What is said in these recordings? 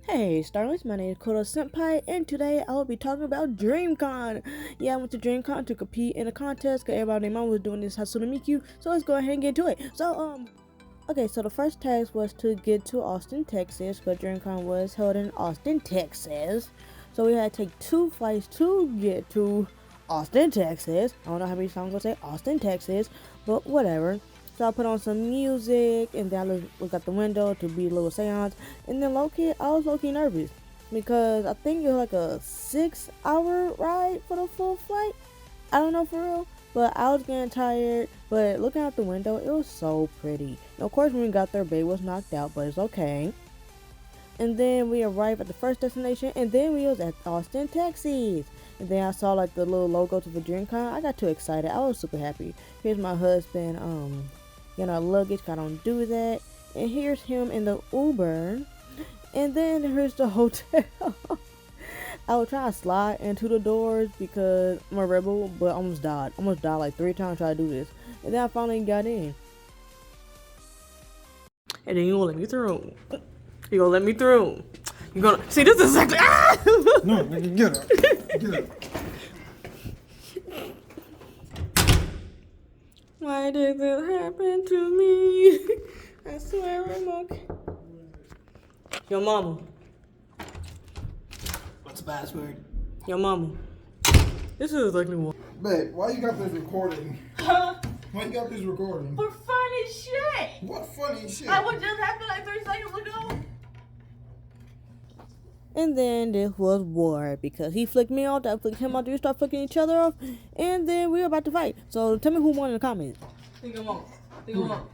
Hey Starlings, my name is Kodo Senpai, and today I will be talking about DreamCon. Yeah, I went to DreamCon to compete in a contest because everybody named mom was doing this Hatsune Miku, so let's go ahead and get to it. Okay, so the first task was to get to Austin, Texas, but DreamCon was held in Austin, Texas. So we had to take 2 flights to get to Austin, Texas. I don't know how many times I'm going to say Austin, Texas, but whatever. So I put on some music, and then I looked out the window to be a little seance. And then I was low-key nervous because I think it was like a 6-hour ride for the full flight. I don't know for real, but I was getting tired. But looking out the window, it was so pretty. And of course, when we got there, babe was knocked out, but it's okay. And then we arrived at the first destination, and then we was at Austin, Texas. And then I saw like the little logo to the DreamCon. I got too excited. I was super happy. Here's my husband, luggage. I don't do that. And here's him in the Uber. And then here's the hotel. I was trying to slide into the doors because I'm a rebel, but I almost died. Like 3 times trying to do this. And then I finally got in. And then you gonna let me through. You gonna let me through. You gonna see this is exactly No, nigga, get up. Get up. Why did this happen to me? I swear I'm okay. Your mama. What's the password? Your mama. This is exactly what. Babe, why you got this recording? Huh? Why you got this recording? For funny shit. What funny shit? I would just happened like 30 seconds ago. And then this was war because he flicked me off, I flicked him off, we start flicking each other off, and then we were about to fight. So tell me who won in the comments. Think I'm on. Think I'm on.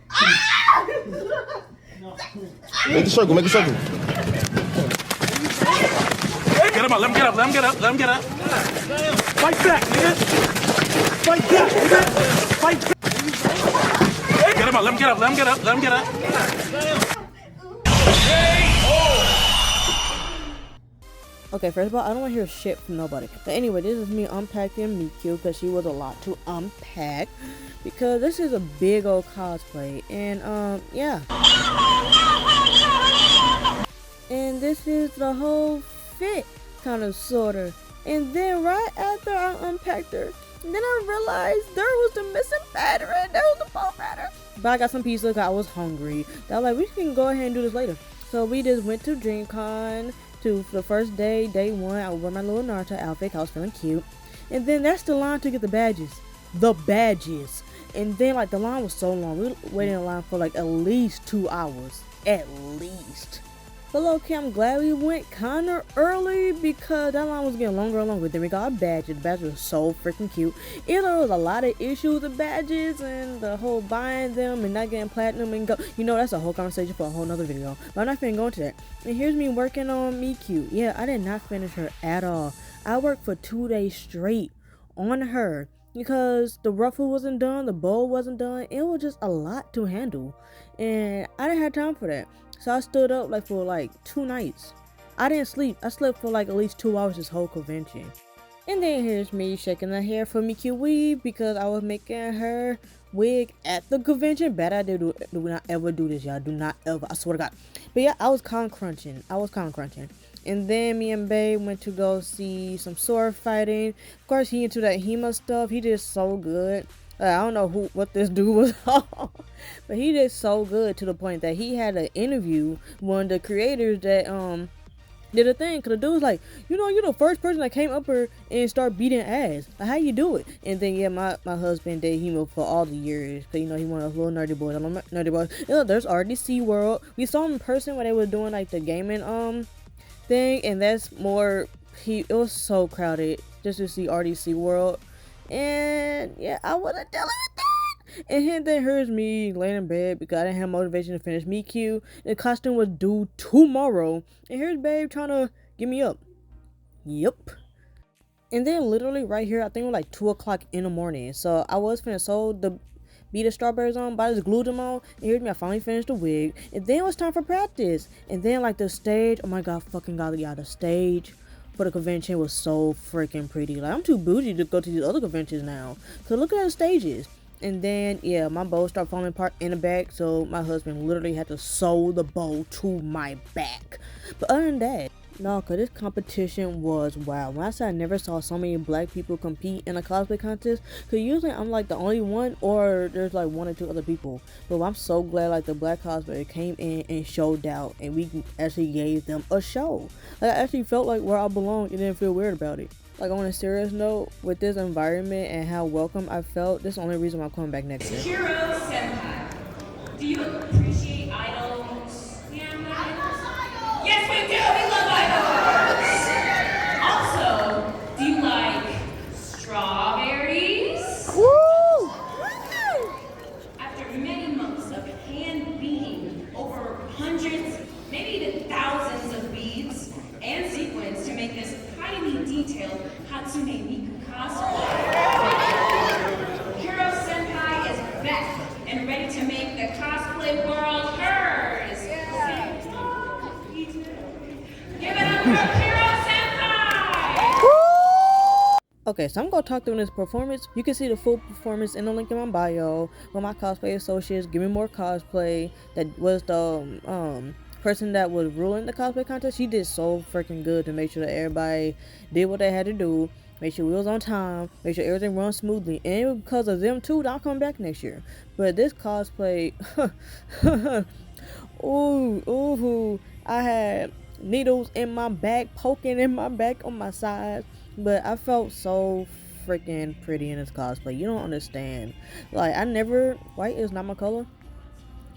Make a circle, make a circle. Get him up, let him get up, let him get up, let him get up. Fight back, nigga. Fight back, nigga. Fight back. Get him up, let him get up, let him get up, let him get up. Okay, first of all, I don't want to hear shit from nobody. But anyway, this is me unpacking Miku because she was a lot to unpack. Because this is a big old cosplay. And, yeah. And this is the whole fit, kind of, sort of. And then right after I unpacked her, then I realized there was the missing battery. There was the phone battery. But I got some pizza because I was hungry. I was like, we can go ahead and do this later. So we just went to DreamCon. For the first day, day 1, I wore my little Naruto outfit. I was feeling cute. And then that's the line to get the badges. The badges. And then, like, the line was so long. We were waiting in line for, like, at least 2 hours. At least. But, okay, I'm glad we went kind of early because that line was getting longer and longer. Then we got our badges. The badges were so freaking cute. Even though there was a lot of issues with badges and the whole buying them and not getting platinum and go. You know, that's a whole conversation for a whole nother video. But I'm not finna go into that. And here's me working on Miku. Yeah, I did not finish her at all. I worked for 2 days straight on her because the ruffle wasn't done, the bow wasn't done. It was just a lot to handle. And I didn't have time for that. So I stood up like for like 2 nights. I didn't sleep. I slept for like at least 2 hours this whole convention. And then here's me shaking the hair for Miku weave because I was making her wig at the convention. Bad idea. Do not ever do this, y'all. Do not ever. I swear to God. But yeah, I was con crunching. And then me and Babe went to go see some sword fighting. Of course, he into that HEMA stuff. He did so good. I don't know what this dude was on, but he did so good to the point that he had an interview one of the creators that did a thing. Cause the dude was like, you're the first person that came up here and start beating ass. Like, how you do it? And then yeah, my husband did hemo for all the years. Cause he one of those little nerdy boys. I love nerdy boys. There's already SeaWorld. We saw him in person when they were doing like the gaming thing, and that's more. It was so crowded just to see RDC World. And yeah, I wasn't dealing with that. And then here's me laying in bed because I didn't have motivation to finish Miku. The costume was due tomorrow. And here's Babe trying to get me up. Yep. And then literally right here, I think it was like 2 o'clock in the morning. So I was finna sew the beaded strawberries on, but I just glued them on. And here's me, I finally finished the wig. And then it was time for practice. And then like the stage, oh my god, fucking god, yeah, the stage for the convention was so freaking pretty. Like, I'm too bougie to go to these other conventions now. Cause look at the stages. And then, yeah, my bow started falling apart in the back, so my husband literally had to sew the bow to my back. But other than that, no, cause this competition was wild. When I said I never saw so many black people compete in a cosplay contest, cause usually I'm like the only one, or there's like 1 or 2 other people. But I'm so glad like the black cosplayer came in and showed out, and we actually gave them a show. Like I actually felt like where I belonged and didn't feel weird about it. Like on a serious note, with this environment and how welcome I felt, this is the only reason why I'm coming back next year. Hero Senpai, do you appreciate idols? Yeah, yes, we do. We love idols. Also, do you like strawberries? Woo! After many months of hand beating over hundreds, maybe even thousands of beads and sequins to make this highly detailed Hatsune Miku cosplay, Hero Senpai is back and ready to make the cosplay world hers. Give it up for Hero Senpai! Okay, so I'm gonna talk through this performance. You can see the full performance in the link in my bio with my cosplay associates. Give me more cosplay. That was the person that was ruling the cosplay contest. She did so freaking good to make sure that everybody did what they had to do. Make sure we was on time. Make sure everything runs smoothly. And because of them too, I'll come back next year. But this cosplay, ooh, I had needles in my back, poking in my back on my sides. But I felt so freaking pretty in this cosplay. You don't understand. Like, white is not my color.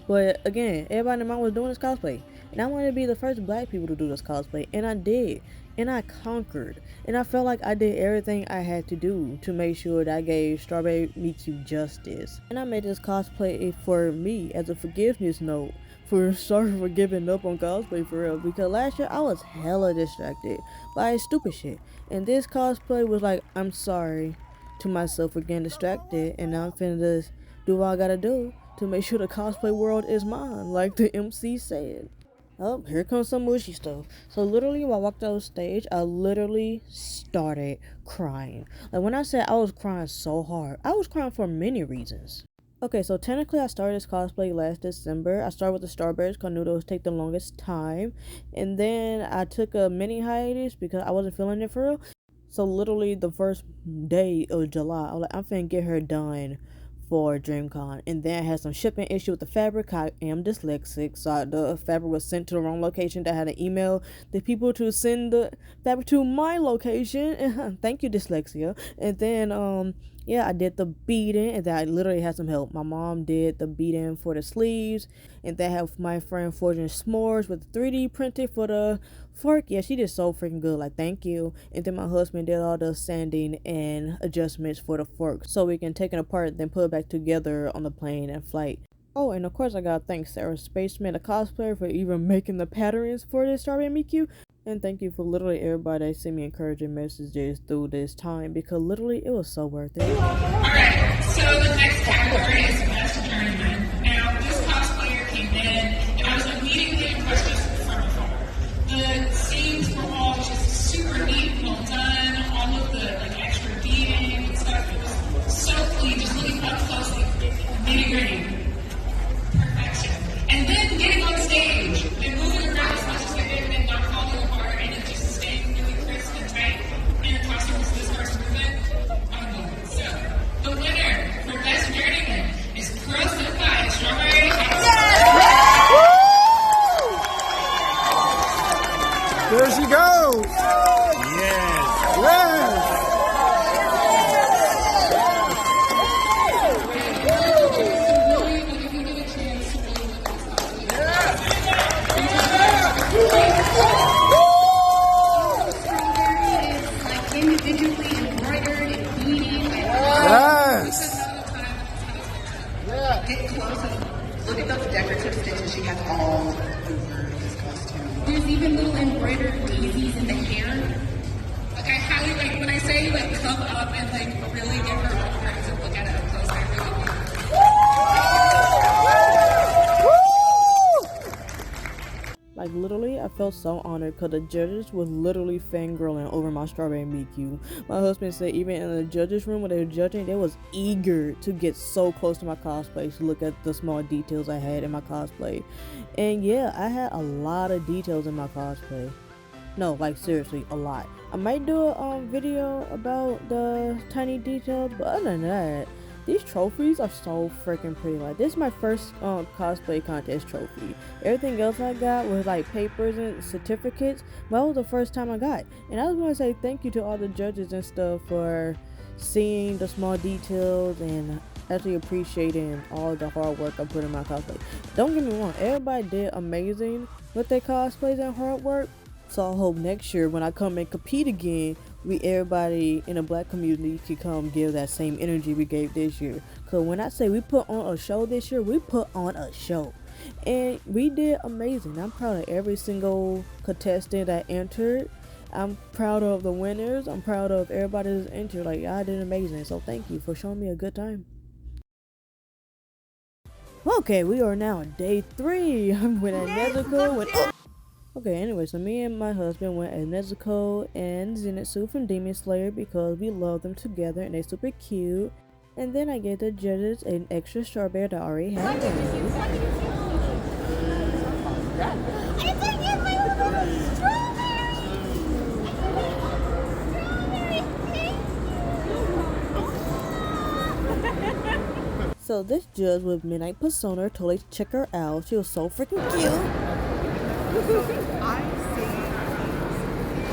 But again, everybody in mind was doing this cosplay. And I wanted to be the first black people to do this cosplay. And I did. And I conquered. And I felt like I did everything I had to do to make sure that I gave Strawberry Miku justice. And I made this cosplay for me as a forgiveness note. Sorry for giving up on cosplay for real. Because last year I was hella distracted by stupid shit. And this cosplay was like, I'm sorry to myself for getting distracted. And now I'm finna just do what I gotta do to make sure the cosplay world is mine, like the MC said. Oh, here comes some mushy stuff. So literally, when I walked on stage, I literally started crying. Like when I said I was crying so hard, I was crying for many reasons. Okay, so technically I started this cosplay last December. I started with the strawberries because I knew those take the longest time. And then I took a mini hiatus because I wasn't feeling it for real. So literally the first day of July, I was like, I'm finna get her done for DreamCon. And then I had some shipping issue with the fabric. I am dyslexic, so the fabric was sent to the wrong location. I had to email the people to send the fabric to my location. Thank you, dyslexia. And then yeah, I did the beading, and then I literally had some help. My mom did the beading for the sleeves, and then I have my friend forging s'mores with 3D printed for the fork. Yeah, she did so freaking good. Like, thank you. And then my husband did all the sanding and adjustments for the fork, so we can take it apart, then put it back together on the plane and flight. Oh, and of course I gotta thank Sarah Spaceman, the cosplayer, for even making the patterns for this Strawberry Miku. And thank you for literally everybody that sent me encouraging messages through this time, because literally it was so worth it. Alright, so the next category is Best Journeyman. Now, this cosplayer came in, and I was immediately impressed just from afar. The scenes were all just super neat, well done, all of the extra beading and stuff. It was so clean, just looking up close, nitty gritty. Perfection. And then getting on stage and moving around as much as I did and not falling apart and it just staying really crisp and tight. And the costume was this hard to movement. I love it. So, the winner for Best Journeyman is Pearl Senpai Strawberry. There she goes. Yes. Yes. Individually embroidered and beading. Yes. Get closer. Look at those decorative stitches she has all over this costume. There's even little embroidered daisies in the hair. Like, I highly, when I say, come up and, really get her all friends and look at it up close, I really do. Like literally, I felt so honored because the judges was literally fangirling over my strawberry Miku. My husband said even in the judges room when they were judging, they was eager to get so close to my cosplay to look at the small details I had in my cosplay. And yeah, I had a lot of details in my cosplay. No, like seriously, a lot. I might do a video about the tiny details, but other than that, these trophies are so freaking pretty. Like this is my first cosplay contest trophy. Everything else I got was like papers and certificates, but that was the first time I got. And I just want to say thank you to all the judges and stuff for seeing the small details and actually appreciating all the hard work I put in my cosplay. Don't get me wrong, everybody did amazing with their cosplays and hard work. So I hope next year when I come and compete again, everybody in the black community can come give that same energy we gave this year. Cause when I say we put on a show this year, we put on a show. And we did amazing. I'm proud of every single contestant that entered. I'm proud of the winners. I'm proud of everybody that's entered. Like, I did amazing. So thank you for showing me a good time. Okay, we are now on day 3. I'm with Nezuko. Okay, anyway, so me and my husband went as Nezuko and Zenitsu from Demon Slayer because we love them together and they're super cute. And then I gave the judges an extra strawberry that I already had. So this judge with Midnight Persona totally check her out. She was so freaking cute. I see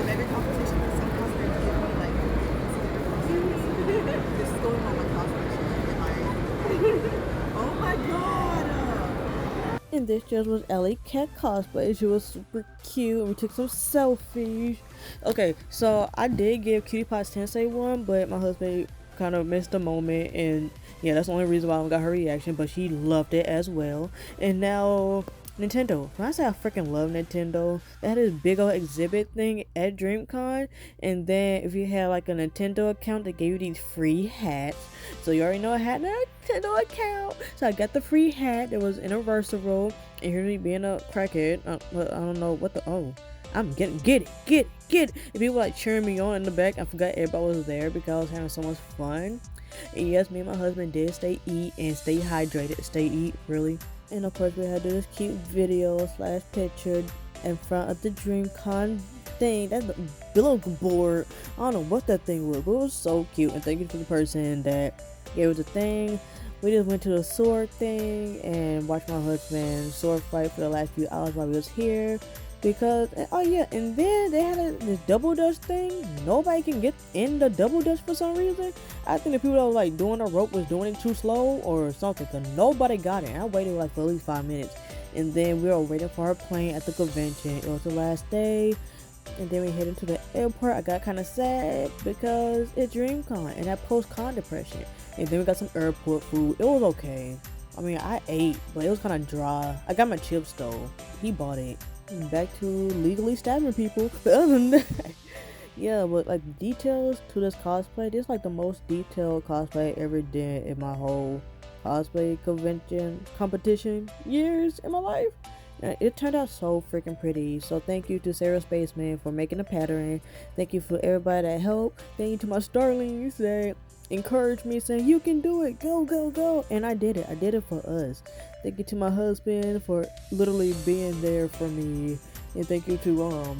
in every competition that some cosplayers give me like this is going on my cosplay. Oh my god! And this judge was Ellie Cat cosplay. She was super cute and we took some selfies. Okay, so I did give Cutie Pie Tensei one, but my husband kind of missed the moment, and yeah, that's the only reason why I got her reaction, but she loved it as well. And now Nintendo. When I say I freaking love Nintendo, they had this big old exhibit thing at DreamCon, and then if you had like a Nintendo account, they gave you these free hats. So you already know I had a Nintendo account, so I got the free hat that was universal. And here's me being a crackhead. I don't know what the I'm getting get it. And people like cheering me on in the back. I forgot everybody was there because I was having so much fun. And yes, me and my husband did stay hydrated, stay eat really. And of course we had to do this cute video / picture in front of the DreamCon thing. That's the billboard. I don't know what that thing was, but it was so cute. And thank you to the person that gave us the thing. We just went to the sword thing and watched my husband sword fight for the last few hours while we was here. Because, oh yeah, and then they had this double dutch thing. Nobody can get in the double dutch for some reason. I think the people that were like doing the rope was doing it too slow or something, because nobody got it. And I waited like for at least 5 minutes. And then we were waiting for our plane at the convention. It was the last day. And then we headed to the airport. I got kind of sad because it's DreamCon and that post-con depression. And then we got some airport food. It was okay. I mean, I ate, but it was kind of dry. I got my chips though. He bought it. Back to legally stabbing people. Other than that, yeah, but like details to this cosplay, this is like the most detailed cosplay I ever did in my whole cosplay convention competition years in my life. And it turned out so freaking pretty. So thank you to Sarah Spaceman for making the pattern. Thank you for everybody that helped. Thank you to my starlings that encouraged me, saying you can do it, go. And I did it for us. Thank you to my husband for literally being there for me, and thank you to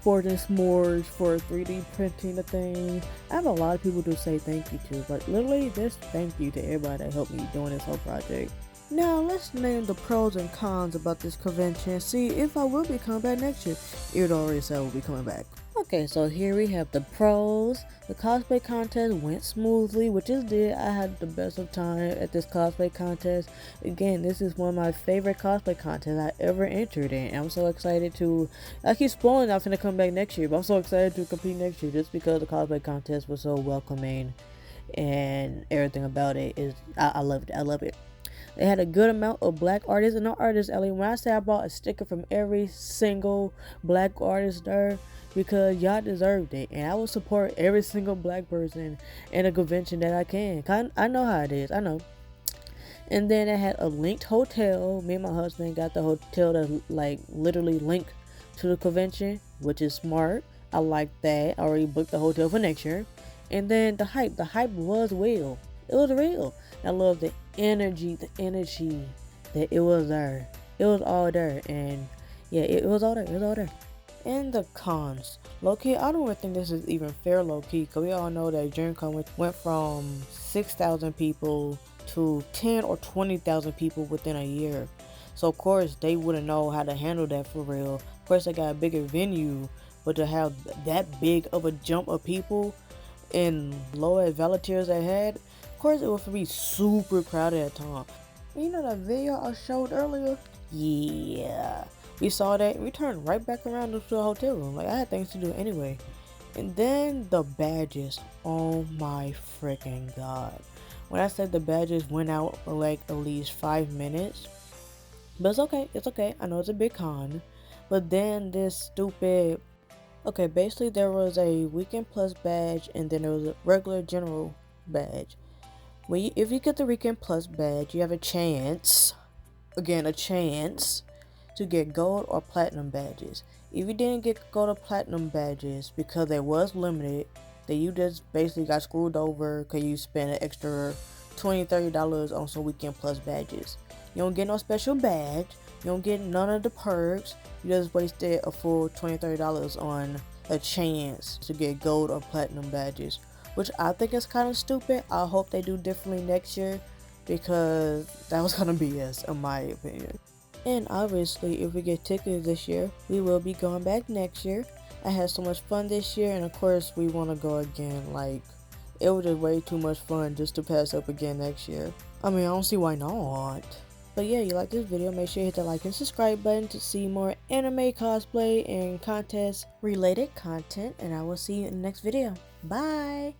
Fortune S'mores for 3D printing the thing. I have a lot of people to say thank you to, but literally just thank you to everybody that helped me doing this whole project. Now let's name the pros and cons about this convention and see if I will be coming back next year. It already said I will be coming back. Okay, so here we have the pros. The cosplay contest went smoothly, which it did. I had the best of time at this cosplay contest. Again, this is one of my favorite cosplay contests I ever entered in. I'm so excited to, I keep spoiling I'm gonna come back next year, but I'm so excited to compete next year just because the cosplay contest was so welcoming and everything about it is, I loved it. I love it. They had a good amount of black artists and no artists, Ellie. When I say I bought a sticker from every single black artist there, because y'all deserved it, and I will support every single black person in a convention that I can. I know how it is, I know. And then it had a linked hotel. Me and my husband got the hotel that like literally linked to the convention, which is smart. I like that. I already booked the hotel for next year. And then the hype was real. It was real. I love the energy that it was there. It was all there, and yeah, it was all there. It was all there. And the cons, low key, I don't even think this is even fair, low key, because we all know that DreamCon went from 6,000 people to 10 or 20,000 people within a year. So of course they wouldn't know how to handle that for real. Of course they got a bigger venue, but to have that big of a jump of people and low as volunteers they had, of course it would be super crowded at time. You know that video I showed earlier? Yeah. We saw that and we turned right back around to the hotel room. Like, I had things to do anyway. And then the badges. Oh my freaking god. When I said the badges went out for like at least 5 minutes. But it's okay. It's okay. I know it's a big con. But then this stupid... Okay, basically there was a Weekend Plus badge and then there was a regular general badge. If you get the Weekend Plus badge, you have a chance, again, a chance to get gold or platinum badges. If you didn't get gold or platinum badges because they was limited, then you just basically got screwed over because you spent an extra $20-$30 on some Weekend Plus badges. You don't get no special badge, you don't get none of the perks, you just wasted a full $20-$30 on a chance to get gold or platinum badges, which I think is kind of stupid. I hope they do differently next year because that was kind of BS in my opinion. And obviously if we get tickets this year, we will be going back next year. I had so much fun this year, and of course we want to go again. Like, it was just way too much fun just to pass up again next year. I mean, I don't see why not. But yeah, you like this video, make sure you hit the like and subscribe button to see more anime, cosplay, and contest related content, and I will see you in the next video. Bye!